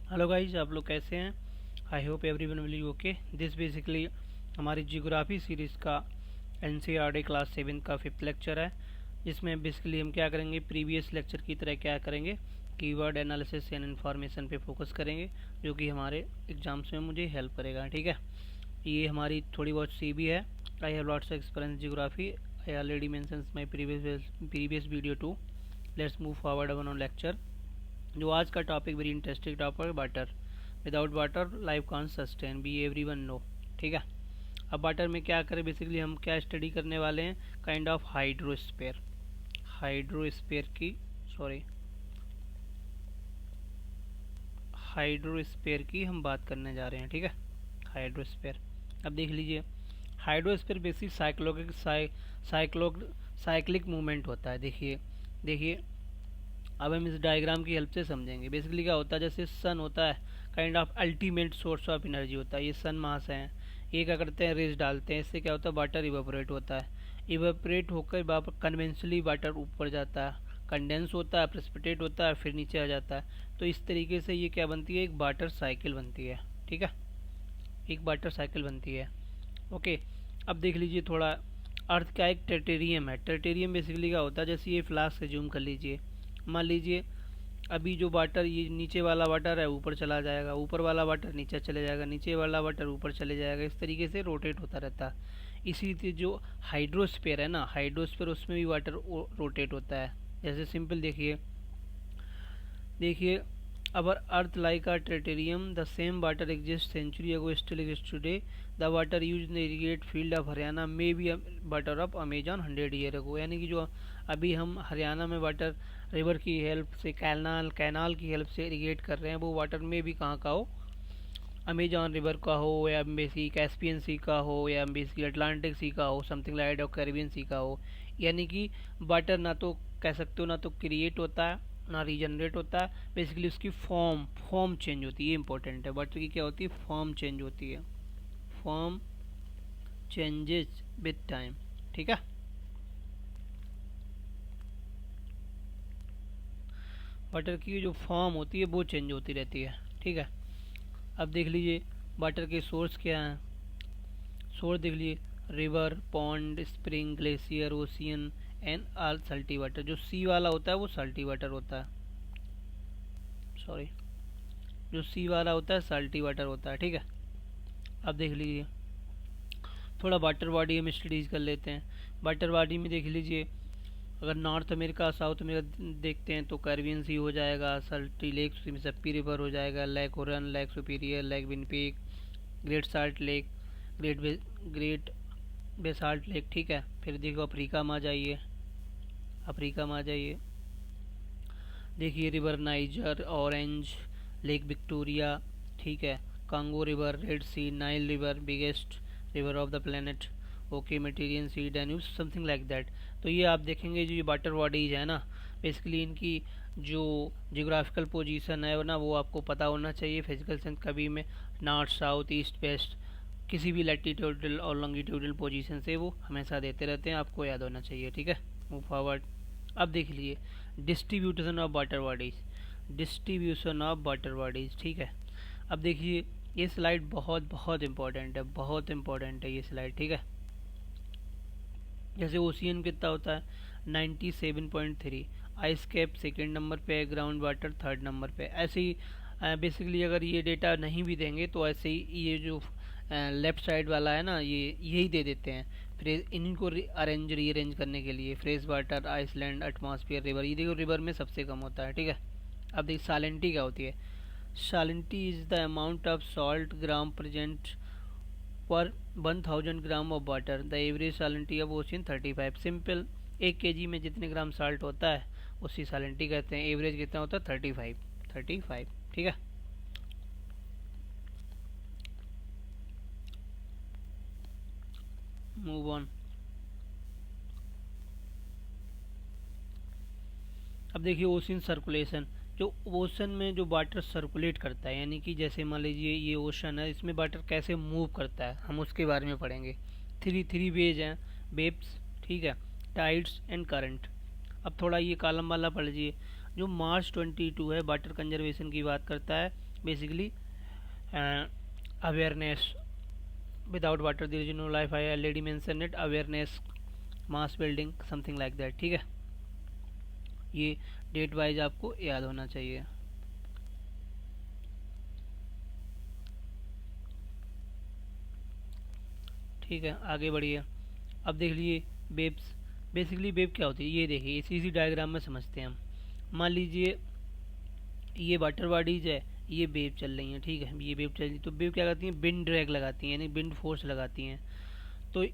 Hello guys, आप लोग कैसे हैं? I hope everyone will be okay. This basically हमारी जियोग्राफी सीरीज़ का एनसीईआरटी क्लास 7 का 5th लेक्चर है, जिसमें बेसिकली हम क्या करेंगे, प्रीवियस लेक्चर की तरह क्या करेंगे, कीवर्ड एनालिसिस एंड इन्फॉर्मेशन पे फोकस करेंगे, जो कि हमारे एग्जाम्स में मुझे हेल्प करेगा। ठीक है, ये हमारी थोड़ी बहुत सी भी है। I have lots of experience geography. I already mentions my previous video too. Let's move forward on lecture. जो आज का टॉपिक वेरी इंटरेस्टिंग टॉपिक है, water. Without water life can't sustain, be everyone know. ठीक है, अब water में क्या करें, बेसिकली हम क्या स्टडी करने वाले हैं, काइंड ऑफ हाइड्रोस्फीयर। हाइड्रोस्फीयर की सॉरी हाइड्रोस्फीयर की हम बात करने जा रहे हैं। ठीक है, हाइड्रोस्फीयर। अब देख लीजिए, हाइड्रोस्फीयर बेसिक साइक्लिक मूवमेंट होता है। देखिए देखिए, अब हम इस डायग्राम की हेल्प से समझेंगे। बेसिकली क्या होता है, जैसे सन होता है, kind of ultimate source of energy होता है। ये सन मास है, ये क्या करते हैं, रेज डालते हैं, इससे क्या होता है, वाटर इवेपोरेट होता है। इवेपोरेट होकर कन्वेंशनली वाटर ऊपर जाता है, कंडेंस होता है, प्रेसिपिटेट होता है, फिर नीचे आ जाता है। तो इस तरीके से ये क्या बनती है, एक वाटर साइकिल बनती है। ठीक है, एक वाटर साइकिल बनती है। ओके, अब देख लीजिए थोड़ा, अर्थ का एक टेटेरियम है। टेटेरियम बेसिकली क्या होता है, जैसे ये फ्लास्क से जूम कर लीजिए, मान लीजिए अभी जो वाटर, ये नीचे वाला वाटर है ऊपर चला जाएगा, ऊपर वाला वाटर नीचे चले जाएगा, नीचे वाला वाटर ऊपर चले जाएगा, इस तरीके से रोटेट होता रहता है। इसी से जो हाइड्रोस्फीयर है ना, हाइड्रोस्फीयर, उसमें भी वाटर रोटेट होता है। जैसे सिंपल देखिए देखिए, our earth like a terrarium, the same water exist century ago still exist today, the water use in the irrigate field of Haryana may be water of Amazon 100 year ago. यानी कि जो अभी हम हरियाणा में वाटर रिवर की help से, canal की help से इरीगेट कर रहे हैं, वो वाटर में भी कहाँ का हो, अमेजॉन रिवर का हो, या बेसी कैस्पियन सी का हो, या बेसी अटलांटिक सी का हो, समथिंग लाइक और कैरिबियन सी का हो। यानी कि वाटर ना तो कह सकते हो, ना तो क्रिएट होता है ना रीजनरेट होता है। बेसिकली उसकी फॉर्म चेंज होती है। ये इंपॉर्टेंट है, वाटर की क्या होती है, फॉर्म चेंज होती है। Form changes with time. ठीक है, वाटर की जो फॉर्म होती है वो चेंज होती रहती है। ठीक है, अब देख लीजिए वाटर के सोर्स क्या हैं। सोर्स देख लीजिए, river, pond, spring, glacier, ocean and all salty water. जो सी वाला होता है वो सल्टी वाटर होता है, सॉरी, जो सी वाला होता है सल्टी वाटर होता है। ठीक है, अब देख लीजिए थोड़ा वाटर बॉडी हम स्टडीज कर लेते हैं। वाटर बॉडी में देख लीजिए, अगर नॉर्थ अमेरिका साउथ अमेरिका देखते हैं तो कैरिबियन सी हो जाएगा, सल्टी लेक, मिसिसिपी रिवर हो जाएगा, lake Huron, lake Superior, lake Winnipeg, great salt lake, great basalt lake. ठीक है, फिर देखो अफ्रीका में आ जाइए, अफ्रीका में आ जाइए, देखिए river Niger, Orange, lake Victoria. ठीक है, Congo river, red sea, Nile river, biggest river of the planet, okay, Mediterranean sea, Danube, something like that. तो ये आप देखेंगे जो ये वाटर बॉडीज है ना, बेसिकली इनकी जो जियोग्राफिकल पोजीशन है ना, वो आपको पता होना चाहिए। फिजिकल सेंस कभी में नॉर्थ साउथ ईस्ट वेस्ट किसी भी लैटिट्यूडल और लॉन्गिट्यूडल पोजीशन से वो हमेशा देते रहते हैं, आपको याद होना चाहिए। ठीक है, मूव फॉरवर्ड। अब देख लीजिए distribution of water bodies, distribution of water bodies. ठीक है, अब देखिए ये स्लाइड बहुत बहुत इंपॉर्टेंट है, बहुत इंपॉर्टेंट है ये स्लाइड। ठीक है, जैसे ओशियन कितना होता है, 97.3, आइस कैप सेकेंड नंबर पे है, ग्राउंड वाटर थर्ड नंबर पे। ऐसे ही बेसिकली अगर ये डेटा नहीं भी देंगे तो ऐसे ही ये जो लेफ्ट साइड वाला है ना, ये यही दे देते हैं। फिर इन्हीं को रीअरेंज करने के लिए fresh water, Iceland, atmosphere, river, ये देखो रिवर में सबसे कम होता है। ठीक है, अब देखिए सालिनिटी क्या होती है। Salinity is the amount of salt gram present per 1000 gram of water. The average salinity of ocean 35। Simple, 1 kg में जितने ग्राम साल्ट होता है उसी सालिनिटी कहते हैं। एवरेज कितना होता है, 35। ठीक है, मूव ऑन। अब देखिए ओशन सर्कुलेशन, जो ओशन में जो वाटर सर्कुलेट करता है, यानी कि जैसे मान लीजिए ये ओशन है, इसमें वाटर कैसे मूव करता है हम उसके बारे में पढ़ेंगे। थ्री वेज हैं, वेव्स, ठीक है, टाइड्स एंड करंट। अब थोड़ा ये कॉलम वाला पढ़ लीजिए, जो मार्च 22 है वाटर कंजर्वेशन की बात करता है, basically awareness, without water there is no life, I already mention it, awareness, mass building, something like that, ठीक है। ये डेट वाइज आपको याद होना चाहिए। ठीक है, आगे बढ़िए। अब देख लीजिए वेव्स। बेसिकली वेव क्या होती है ये देखिए, इसी डायग्राम में समझते हैं हम। मान लीजिए ये वाटर बॉडीज है, ये वेव चल रही हैं, ठीक है, ये वेव चल रही है, तो वेव क्या करती हैं, विंड ड्रैग लगाती हैं, यानी विंड फोर्स लगाती हैं। तो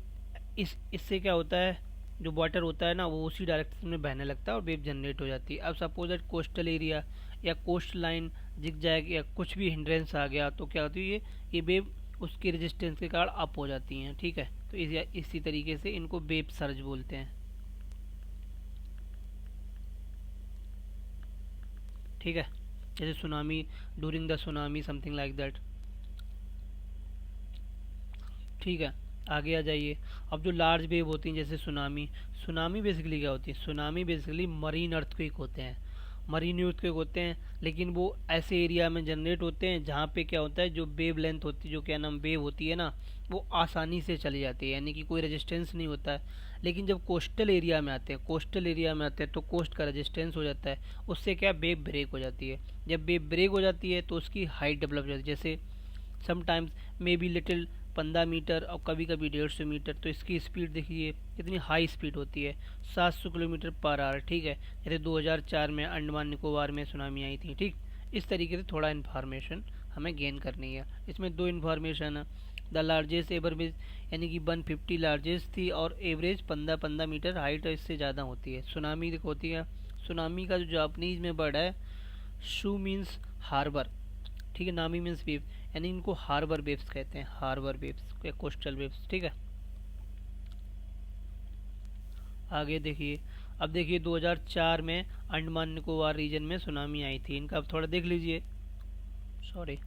इससे क्या होता है, जो वाटर होता है ना वो उसी डायरेक्शन में बहने लगता है और वेव जनरेट हो जाती है। अब सपोज दैट कोस्टल एरिया या कोस्ट लाइन जिग जैग या कुछ भी हिंड्रेंस आ गया तो क्या होती है, ये वेव उसकी रेजिस्टेंस के कारण अप हो जाती हैं, ठीक है। तो इसी तरीके से इनको वेव सर्ज बोलते हैं, ठीक है। जैसे tsunami, during the tsunami, something like that, ठीक है। आगे आ जाइए। अब जो लार्ज वेव होती हैं जैसे सुनामी, सुनामी बेसिकली क्या होती है, सुनामी बेसिकली मरीन अर्थक्वेक होते हैं, मरीन अर्थक्वेक होते हैं, लेकिन वो ऐसे एरिया में जनरेट होते हैं जहाँ पे क्या होता है, जो वेव लेंथ होती है, जो क्या नाम वेव होती है ना, वो आसानी से चली जाती है, यानी कि कोई रेजिस्टेंस नहीं होता है। लेकिन जब कोस्टल एरिया में आते हैं, कोस्टल एरिया में आते हैं तो कोस्ट का रेजिस्टेंस हो जाता है, उससे क्या वेव ब्रेक हो जाती है। जब वेव ब्रेक हो जाती है तो उसकी हाइट डेवलप हो जाती है, जैसे sometimes may be little 15 metre और कभी कभी 150 मीटर। तो इसकी स्पीड देखिए कितनी हाई स्पीड होती है, 700 किलोमीटर पर आवर, ठीक है। जैसे 2004 में अंडमान निकोबार में सुनामी आई थी, ठीक। इस तरीके से थोड़ा इन्फॉर्मेशन हमें गेन करनी है। इसमें दो इन्फॉर्मेशन है, द लार्जेस्ट एवर में, यानी कि 150 लार्जेस्ट थी और एवरेज 15 मीटर हाइट इससे ज़्यादा होती है। सुनामी देखो होती है, सुनामी का जो जापानीज में वर्ड है शू मीन्स हार्बर, ठीक है, नामी मीन्स वेव, यानी इनको हार्बर वेव्स कहते हैं, हार्बर वेव्स या कोस्टल वेव्स, ठीक है। आगे देखिए। अब देखिए 2004 में अंडमान निकोबार रीजन में सुनामी आई थी, इनका अब थोड़ा देख लीजिए, सॉरी।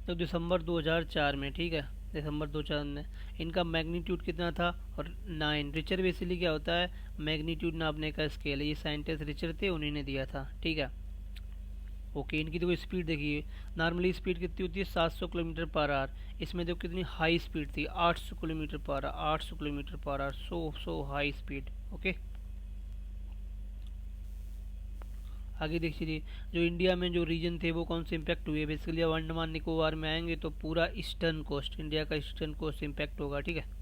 तो दिसंबर 2004 में, ठीक है, दिसंबर 2004 में इनका मैग्नीट्यूड कितना था, और 9। रिचर बेसिकली क्या होता है, मैग्नीट्यूड नापने का स्केल है, ये साइंटिस्ट रिचर थे, उन्हीं ने दिया था, ठीक है। ओके, इनकी देखो स्पीड देखिए, नॉर्मली स्पीड कितनी होती है 700 किलोमीटर पर आवर, इसमें देखो कितनी हाई स्पीड थी 800 kilometre per hour, 800 kilometre per hour, so high speed, okay. आगे देखिए, जो इंडिया में जो रीजन थे वो कौन से इम्पैक्ट हुए, बेसिकली अब अंडमान निकोबार में आएंगे तो पूरा ईस्टर्न कोस्ट, इंडिया का ईस्टर्न कोस्ट इम्पैक्ट होगा, ठीक है।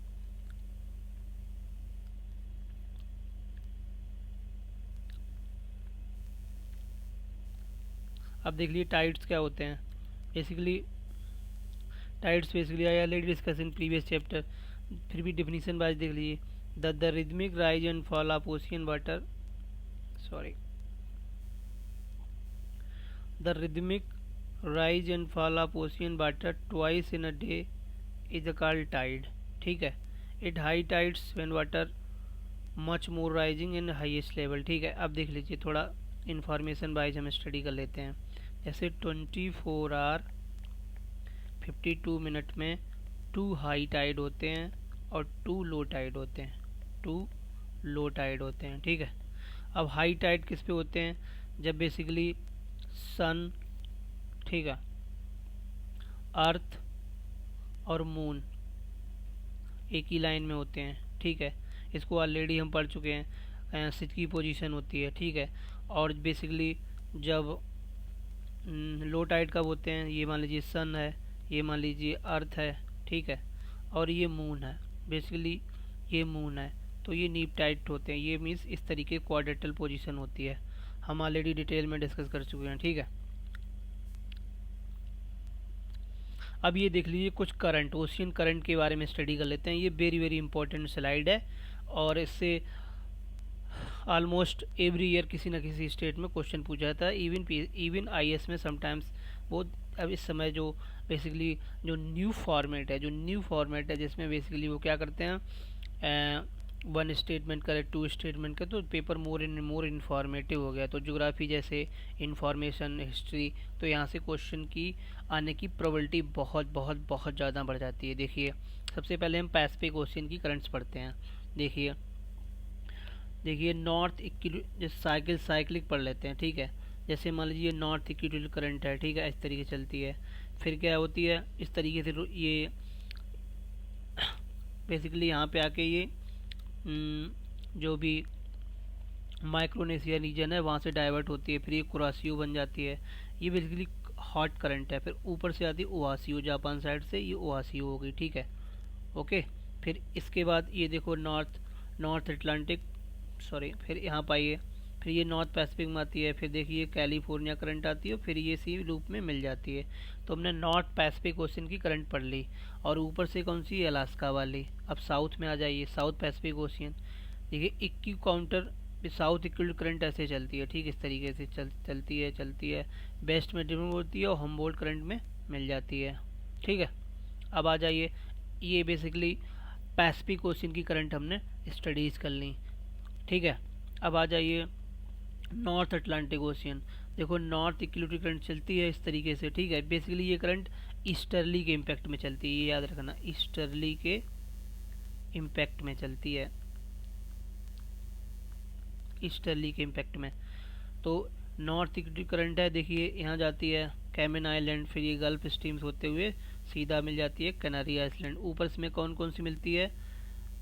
अब देख लीजिए टाइड्स क्या होते हैं, basically tides basically I already discuss in previous chapter, फिर भी डेफिनेशन वाइज देख लीजिए, the rhythmic rise and fall of ocean water, sorry, the rhythmic rise and fall of ocean water twice in a day is called tide, ठीक है। it high tides when water much more rising in highest level, ठीक है। अब देख लीजिए थोड़ा information wise हम study कर लेते हैं। जैसे 24 आवर 52 मिनट में 2 हाई टाइड होते हैं और 2 लो टाइड होते हैं, 2 लो टाइड होते हैं, ठीक है। अब हाई टाइड किस पे होते हैं, जब बेसिकली सन, ठीक है, अर्थ और मून एक ही लाइन में होते हैं, ठीक है। इसको ऑलरेडी हम पढ़ चुके हैं, सिट की पोजीशन होती है, ठीक है। और बेसिकली जब लो टाइड कब होते हैं, ये मान लीजिए सन है, ये मान लीजिए अर्थ है, ठीक है, और ये मून है, बेसिकली ये मून है, तो ये नीप टाइड होते हैं। ये मीन्स इस तरीके क्वाड्रेटल पोजीशन होती है, हम ऑलरेडी डिटेल में डिस्कस कर चुके हैं, ठीक है। अब ये देख लीजिए कुछ करंट, ओशियन करंट के बारे में स्टडी कर लेते हैं। ये वेरी वेरी इंपॉर्टेंट स्लाइड है और इससे ऑलमोस्ट एवरी ईयर किसी न किसी स्टेट में क्वेश्चन पूछा जाता है, इवन आईएएस में समटाइम्स। वो अब इस समय जो बेसिकली जो न्यू फॉर्मेट है जिसमें बेसिकली वो क्या करते हैं, वन स्टेटमेंट करे, टू स्टेटमेंट करे, तो पेपर मोर इन्फॉर्मेटिव हो गया। तो ज्योग्राफी जैसे इंफॉर्मेशन, हिस्ट्री, तो यहाँ से क्वेश्चन की आने की प्रोबेबिलिटी बहुत बहुत बहुत ज़्यादा बढ़ जाती है। देखिए सबसे पहले हम पैसिफिक ओशियन की करंट्स पढ़ते हैं। देखिए देखिए नॉर्थ जैसे साइक्लिक पढ़ लेते हैं, ठीक है। जैसे मान लीजिए नॉर्थ इक्वेटोरियल करंट है, ठीक है, इस तरीके से चलती है। फिर क्या होती है, इस तरीके से ये बेसिकली यहाँ पे आके ये जो भी माइक्रोनेशिया रीजन है वहाँ से डाइवर्ट होती है, फिर ये कुरासियो बन जाती है। ये बेसिकली हॉट करंट है। फिर ऊपर से आती है ओहासियो, जापान साइड से, ये ओहासियो हो गई, ठीक है, ओके। फिर इसके बाद ये देखो नॉर्थ अटलांटिक, सॉरी, फिर यहाँ पाइए, फिर ये नॉर्थ पैसिफिक में आती है। फिर देखिए कैलिफोर्निया करंट आती है, फिर ये सी लूप में मिल जाती है। तो हमने नॉर्थ पैसिफिक ओशन की करंट पढ़ ली। और ऊपर से कौन सी, अलास्का वाली। अब साउथ में आ जाइए, साउथ पैसिफिक ओशियन। देखिए इक्की काउंटर साउथ इक्वल करंट ऐसे चलती है, ठीक, इस तरीके से चलती है। बेस्ट में डिफरेंट होती है और हमबोल्ट करंट में मिल जाती है, ठीक है। अब आ जाइए, ये बेसिकली पैसिफिक ओशन की करंट हमने स्टडीज़ कर ली, ठीक है। अब आ जाइए नॉर्थ अटलांटिक ओशियन। देखो नॉर्थ इक्वेटोरियल करंट चलती है इस तरीके से, ठीक है। बेसिकली ये करंट ईस्टर्ली के इम्पैक्ट में चलती है, ये याद रखना, ईस्टर्ली के इम्पैक्ट में चलती है, ईस्टर्ली के इम्पैक्ट में। तो नॉर्थ इक्वेटोरियल करंट है, देखिए यहाँ जाती है कैमन आइलैंड, फिर ये गल्फ स्ट्रीम्स होते हुए सीधा मिल जाती है कैनारी आइलैंड। ऊपर से में कौन कौन सी मिलती है,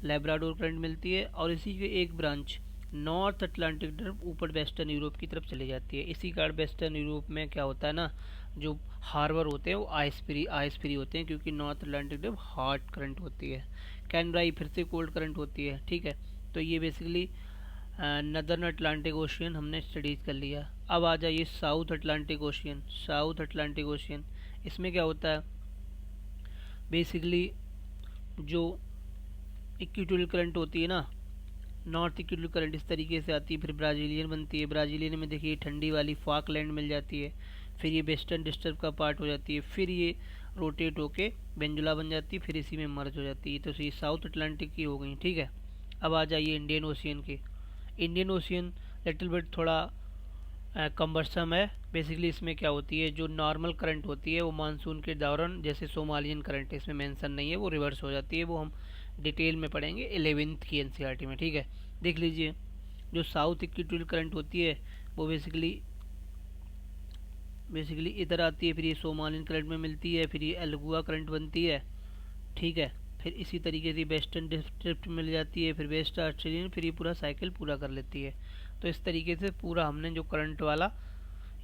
लेब्राडोर करंट मिलती है। और इसी के एक ब्रांच नॉर्थ अटलांटिक तरफ ऊपर वेस्टर्न यूरोप की तरफ चली जाती है। इसी कारण वेस्टर्न यूरोप में क्या होता है ना, जो हार्बर होते हैं वो आइस फ्री होते हैं, क्योंकि नॉर्थ अटलांटिक तरफ हॉट करंट होती है। कैनराई फिर से कोल्ड करंट होती है, ठीक है। तो ये बेसिकली नदर्न अटलांटिक ओशियन हमने स्टडीज कर लिया। अब आ जाइए साउथ अटलांटिक ओशियन। इसमें क्या होता है, बेसिकली जो इक्वेटोरियल करंट होती है ना, नॉर्थ इक्वेटोरियल करंट इस तरीके से आती है, फिर ब्राज़ीलियन बनती है। ब्राज़ीलियन में देखिए ठंडी वाली फाकलैंड मिल जाती है, फिर ये वेस्टर्न डिस्टर्ब का पार्ट हो जाती है, फिर ये रोटेट होके वेंजुला बन जाती है, फिर इसी में मर्ज हो जाती है। तो ये साउथ अटलांटिक की हो गई, ठीक है। अब आ जाइए इंडियन ओशियन की। इंडियन ओशियन लिटिल बिट थोड़ा कम्बरसम है। बेसिकली इसमें क्या होती है, जो नॉर्मल करंट होती है वो मानसून के दौरान, जैसे सोमालियन करंट है, इसमें मेंशन नहीं है, वो रिवर्स हो जाती है। वो हम डिटेल में पढ़ेंगे 11th की एनसीईआरटी में, ठीक है। देख लीजिए, जो साउथ इक्वेटोरियल करंट होती है वो बेसिकली इधर आती है, फिर ये सोमालियन करंट में मिलती है, फिर ये एल्गुआ करंट बनती है, ठीक है। फिर इसी तरीके से वेस्टर्न ड्रिफ्ट मिल जाती है, फिर वेस्ट ऑस्ट्रेलियन, फिर ये पूरा साइकिल पूरा कर लेती है। तो इस तरीके से पूरा हमने जो करंट वाला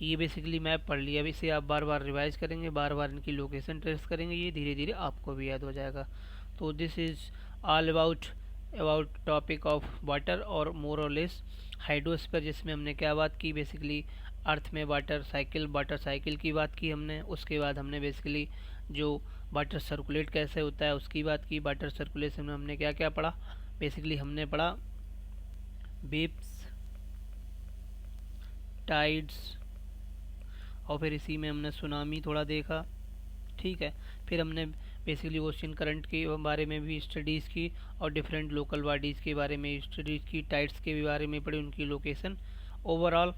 ये बेसिकली मैप पढ़ लिया। अब इसे आप बार बार रिवाइज करेंगे, बार बार इनकी लोकेशन ट्रेस करेंगे, ये धीरे धीरे आपको भी याद हो जाएगा। तो this is all about topic of water और मोर और लेस हाइड्रोस्फीयर, जिसमें हमने क्या बात की, बेसिकली अर्थ में वाटर साइकिल की बात की हमने। उसके बाद हमने बेसिकली जो वाटर सर्कुलेट कैसे होता है उसकी बात की। वाटर सर्कुलेशन में हमने क्या क्या पढ़ा, बेसिकली हमने पढ़ा वेव्स, टाइड्स, और फिर इसी में हमने सुनामी थोड़ा देखा, ठीक है। फिर हमने बेसिकली ओशियन करंट के बारे में भी स्टडीज़ की, और डिफरेंट लोकल बॉडीज़ के बारे में स्टडीज़ की, टाइड्स के भी बारे में पढ़ी, उनकी लोकेशन। ओवरऑल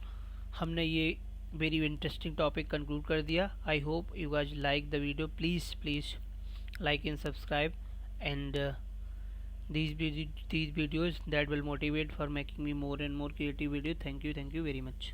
हमने ये वेरी इंटरेस्टिंग टॉपिक कंक्लूड कर दिया। I hope you guys like the video, please like and subscribe, and these videos that will motivate for making me more and more creative video. Thank you very much.